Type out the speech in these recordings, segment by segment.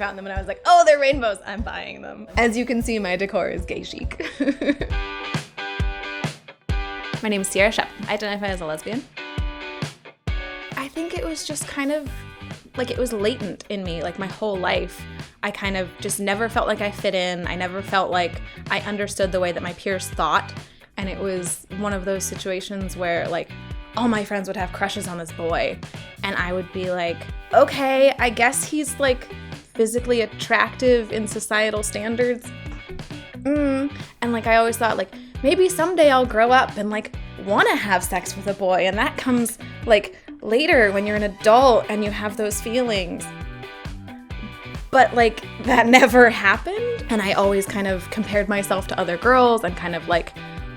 found them and I was like, oh, they're rainbows. I'm buying them. As you can see, my decor is gay chic. My name is Sierra Shep. I identify as a lesbian. I think it was just kind of like it was latent in me, like my whole life. I kind of just never felt like I fit in. I never felt like I understood the way that my peers thought. And it was one of those situations where like all my friends would have crushes on this boy. And I would be like, okay, I guess he's like physically attractive in societal standards. And like I always thought like maybe someday I'll grow up and like want to have sex with a boy. And that comes like later when you're an adult and you have those feelings. But like that never happened. And I always kind of compared myself to other girls and kind of like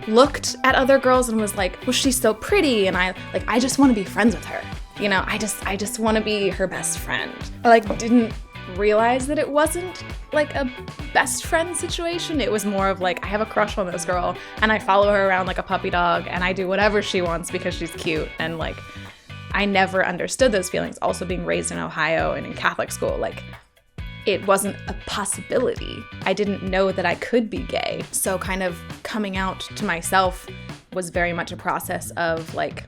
looked at other girls and was like, well, she's so pretty. And I just want to be friends with her. You know, I just want to be her best friend. I like didn't realize that it wasn't like a best friend situation. It was more of like, I have a crush on this girl and I follow her around like a puppy dog and I do whatever she wants because she's cute. And like, I never understood those feelings. Also being raised in Ohio and in Catholic school, like it wasn't a possibility. I didn't know that I could be gay. So kind of coming out to myself was very much a process of like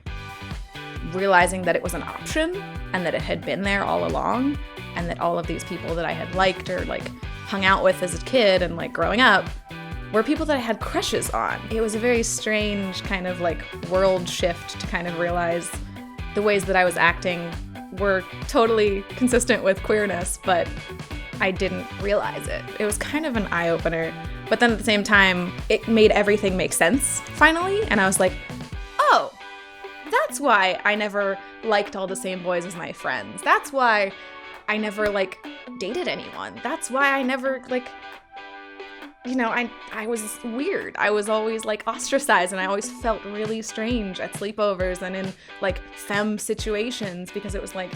realizing that it was an option and that it had been there all along and that all of these people that I had liked or like hung out with as a kid and like growing up were people that I had crushes on. It was a very strange kind of like world shift to kind of realize the ways that I was acting were totally consistent with queerness, but I didn't realize it. It was kind of an eye-opener, but then at the same time, it made everything make sense finally, and I was like, oh, that's why I never liked all the same boys as my friends. That's why I never like dated anyone. That's why I never like, you know, I was weird. I was always like ostracized and I always felt really strange at sleepovers and in like femme situations because it was like,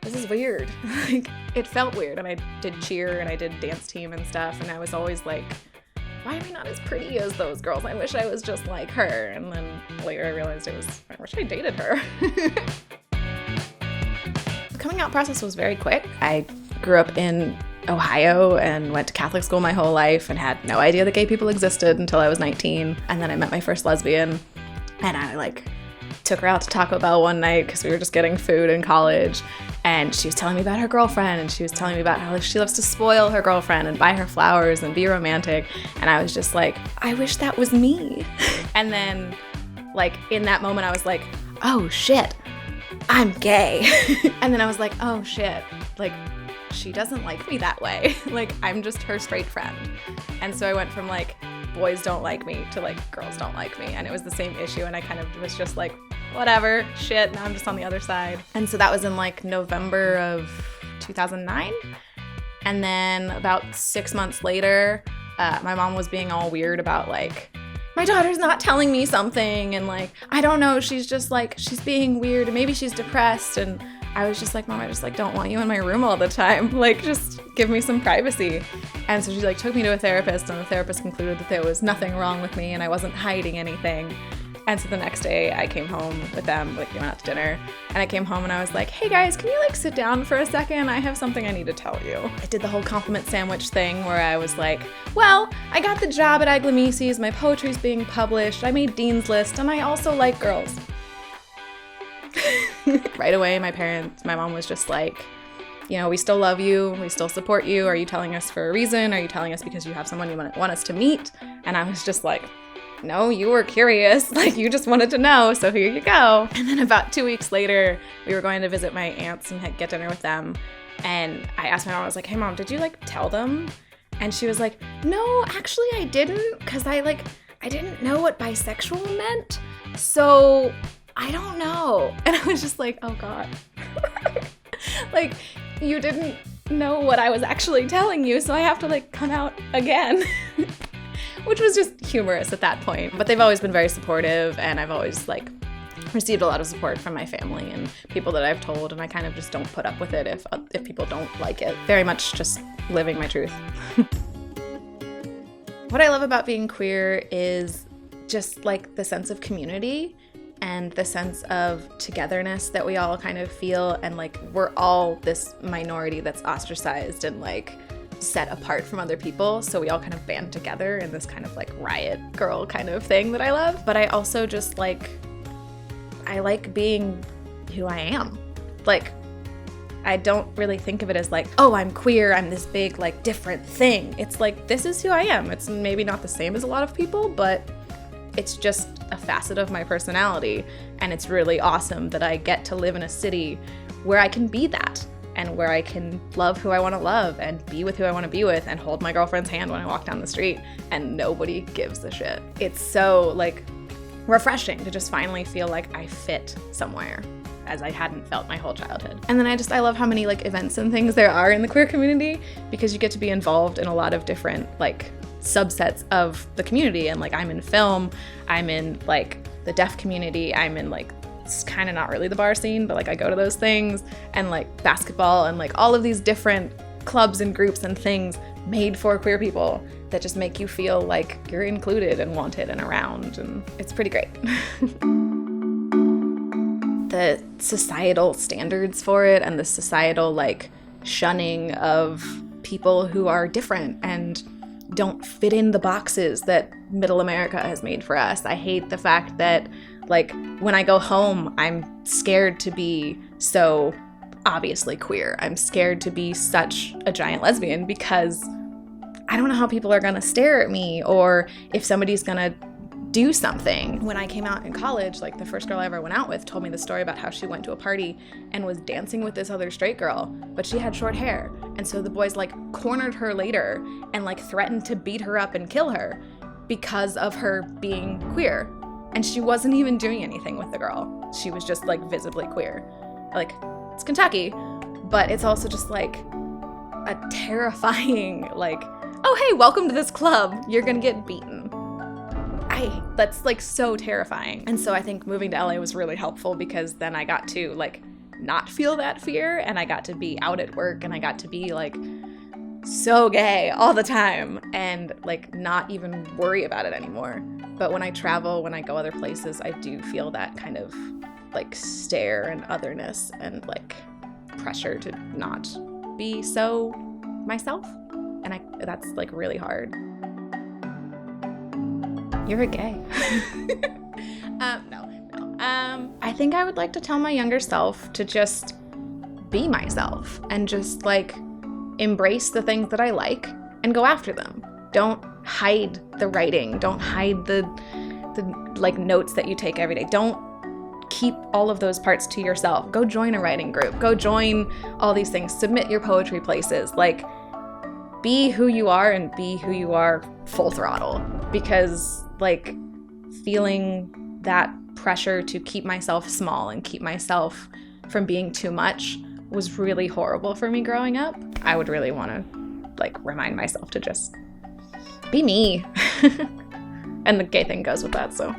this is weird. Like it felt weird. And I did cheer and I did dance team and stuff. And I was always like, why am I not as pretty as those girls? I wish I was just like her. And then later I realized I wish I dated her. The coming out process was very quick. I grew up in Ohio and went to Catholic school my whole life and had no idea that gay people existed until I was 19. And then I met my first lesbian and I like took her out to Taco Bell one night because we were just getting food in college. And she was telling me about her girlfriend and she was telling me about how like, she loves to spoil her girlfriend and buy her flowers and be romantic. And I was just like, I wish that was me. And then like in that moment I was like, oh shit, I'm gay. And then I was like, oh shit, like she doesn't like me that way. Like I'm just her straight friend. And so I went from like boys don't like me to like girls don't like me. And it was the same issue. And I kind of was just like, whatever, shit, now I'm just on the other side. And so that was in like November of 2009. And then about 6 months later, my mom was being all weird about like, my daughter's not telling me something. And like, I don't know, she's just like, she's being weird and maybe she's depressed. And I was just like, Mom, I just like don't want you in my room all the time. Like, just give me some privacy. And so she like took me to a therapist and the therapist concluded that there was nothing wrong with me and I wasn't hiding anything. And so the next day I came home with them, like we went out to dinner, and I came home and I was like, hey guys, can you like sit down for a second? I have something I need to tell you. I did the whole compliment sandwich thing where I was like, well, I got the job at Aglamisi's, my poetry's being published, I made Dean's List, and I also like girls. Right away, my mom was just like, you know, we still love you, we still support you. Are you telling us for a reason? Are you telling us because you have someone you want us to meet? And I was just like, no, you were curious, like you just wanted to know, so here you go. And then about 2 weeks later, we were going to visit my aunts and get dinner with them. And I asked my mom, I was like, hey mom, did you like tell them? And she was like, no, actually I didn't, because I didn't know what bisexual meant, so I don't know. And I was just like, oh God. Like, you didn't know what I was actually telling you, so I have to like come out again. Which was just humorous at that point. But they've always been very supportive, and I've always like received a lot of support from my family and people that I've told, and I kind of just don't put up with it if people don't like it. Very much just living my truth. What I love about being queer is just like the sense of community and the sense of togetherness that we all kind of feel, and like we're all this minority that's ostracized and like set apart from other people, so we all kind of band together in this kind of like riot girl kind of thing that I love. But I also just like, I like being who I am. Like, I don't really think of it as like, oh, I'm queer, I'm this big like different thing. It's like, this is who I am. It's maybe not the same as a lot of people, but it's just a facet of my personality, and it's really awesome that I get to live in a city where I can be that, and where I can love who I want to love and be with who I want to be with and hold my girlfriend's hand when I walk down the street and nobody gives a shit. It's so like refreshing to just finally feel like I fit somewhere, as I hadn't felt my whole childhood. And then I love how many like events and things there are in the queer community, because you get to be involved in a lot of different like subsets of the community. And like, I'm in film, I'm in like the deaf community, I'm in like, it's kind of not really the bar scene, but like I go to those things, and like basketball, and like all of these different clubs and groups and things made for queer people that just make you feel like you're included and wanted and around, and it's pretty great. The societal standards for it, and the societal like shunning of people who are different and don't fit in the boxes that middle America has made for us. I hate the fact that like when I go home, I'm scared to be so obviously queer. I'm scared to be such a giant lesbian because I don't know how people are gonna stare at me, or if somebody's gonna do something. When I came out in college, like the first girl I ever went out with told me the story about how she went to a party and was dancing with this other straight girl, but she had short hair. And so the boys like cornered her later and like threatened to beat her up and kill her because of her being queer. And she wasn't even doing anything with the girl. She was just like visibly queer. Like, it's Kentucky, but it's also just like a terrifying, like, oh hey, welcome to this club, you're gonna get beaten. That's like so terrifying. And so I think moving to LA was really helpful, because then I got to like not feel that fear, and I got to be out at work, and I got to be like so gay all the time and like not even worry about it anymore. But when I travel, when I go other places, I do feel that kind of like stare and otherness and like pressure to not be so myself. And that's like really hard. You're a gay. No. I think I would like to tell my younger self to just be myself and just like embrace the things that I like and go after them. Don't hide the writing. Don't hide the like notes that you take every day. Don't keep all of those parts to yourself. Go join a writing group. Go join all these things. Submit your poetry places. Like, be who you are, and be who you are full throttle. Because like feeling that pressure to keep myself small and keep myself from being too much was really horrible for me growing up. I would really want to like remind myself to just be me. And the gay thing goes with that, so.